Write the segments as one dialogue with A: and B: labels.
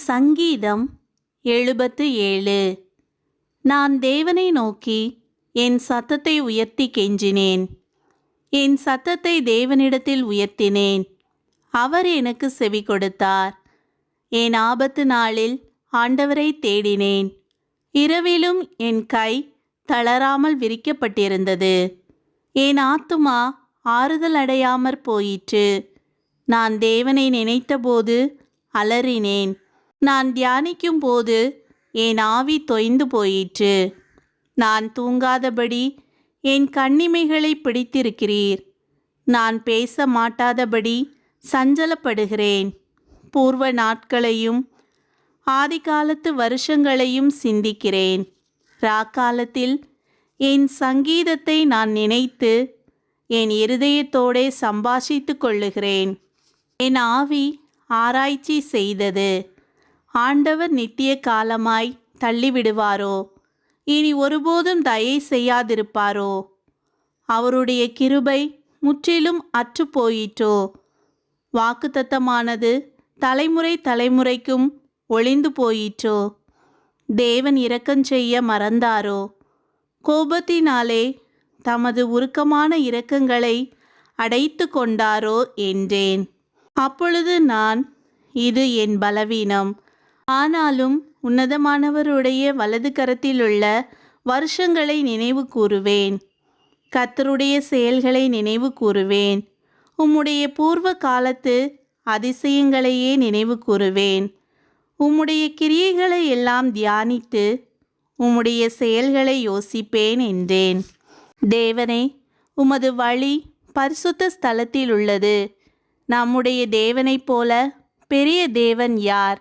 A: சங்கீதம் 77. நான் தேவனை நோக்கி என் சத்தத்தை உயர்த்தி கெஞ்சினேன். என் சத்தத்தை தேவனிடத்தில் உயர்த்தினேன். அவர் எனக்கு செவி கொடுத்தார். என் ஆபத்து நாளில் ஆண்டவரை தேடினேன். இரவிலும் என் கை தளராமல் விரிக்கப்பட்டிருந்தது. என் ஆத்துமா ஆறுதல் அடையாமற் போயிற்று. நான் தேவனை நினைத்தபோது அலறினேன். நான் தியானிக்கும் போது என் ஆவி தொய்ந்து போயிற்று. நான் தூங்காதபடி என் கண்ணிமைகளை பிடித்திருக்கிறீர். நான் பேச மாட்டாதபடி சஞ்சலப்படுகிறேன். பூர்வ நாட்களையும் ஆதிகாலத்து வருஷங்களையும் சிந்திக்கிறேன். ராக்காலத்தில் என் சங்கீதத்தை நான் நினைத்து என் இருதயத்தோடே சம்பாஷித்து கொள்ளுகிறேன். என் ஆவி ஆராய்ச்சி செய்தது. ஆண்டவர் நித்திய காலமாய் தள்ளிவிடுவாரோ? இனி ஒருபோதும் தயை செய்யாதிருப்பாரோ? அவருடைய கிருபை முற்றிலும் அற்று போயிற்றோ? வாக்குத்தத்தமானது தலைமுறை தலைமுறைக்கும் ஒளிந்து போயிற்றோ? தேவன் இரக்கஞ்செய்ய மறந்தாரோ? கோபத்தினாலே தமது உருக்கமான இரக்கங்களை அடைத்து கொண்டாரோ என்றேன். அப்பொழுது நான், இது என் பலவீனம். ஆனாலும் உன்னதமானவருடைய வலது கரத்திலுள்ள வருஷங்களை நினைவு கூறுவேன். கர்த்தருடைய செயல்களை நினைவு கூறுவேன். உம்முடைய பூர்வ காலத்து அதிசயங்களையே நினைவு கூறுவேன். உம்முடைய கிரியைகளை எல்லாம் தியானித்து உம்முடைய செயல்களை யோசிப்பேன் என்றேன். தேவனே, உமது வழி பரிசுத்த ஸ்தலத்தில் உள்ளது. நம்முடைய தேவனைப் போல பெரிய தேவன் யார்?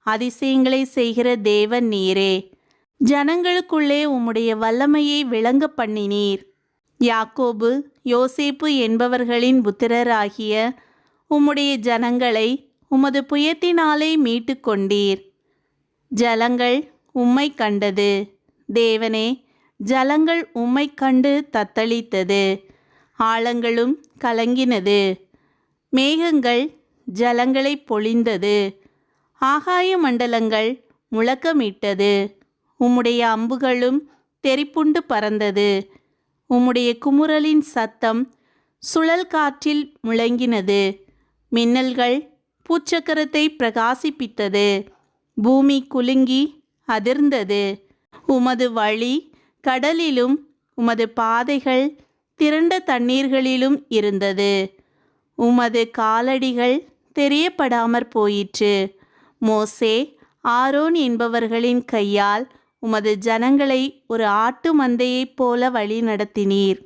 A: அதிசயங்களை செய்கிற தேவன் நீரே. ஜனங்களுக்குள்ளே உம்முடைய வல்லமையை விளங்க பண்ணினீர். யாக்கோபு யோசேப்பு என்பவர்களின் புத்திரராகிய உம்முடைய ஜனங்களை உமது புயத்தினாலே மீட்டு கொண்டீர். ஜலங்கள் உம்மை கண்டது. தேவனே, ஜலங்கள் உம்மை கண்டு தத்தளித்தது. ஆழங்களும் கலங்கினது. மேகங்கள் ஜலங்களை பொழிந்தது. ஆகாய மண்டலங்கள் முழக்கமிட்டது. உம்முடைய அம்புகளும் தெரிப்புண்டு பறந்தது. உம்முடைய குமுறலின் சத்தம் சுழல் காற்றில் முழங்கினது. மின்னல்கள் பூச்சக்கரத்தை பிரகாசிப்பித்தது. பூமி குலுங்கி அதிர்ந்தது. உமது வழி கடலிலும் உமது பாதைகள் திரண்ட தண்ணீர்களிலும் இருந்தது. உமது காலடிகள் தெரியப்படாமற் போயிற்று. மோசே, ஆரோன் என்பவர்களின் கையால் உமது ஜனங்களை ஒரு ஆட்டு மந்தையைப் போல வழி நடத்தினீர்.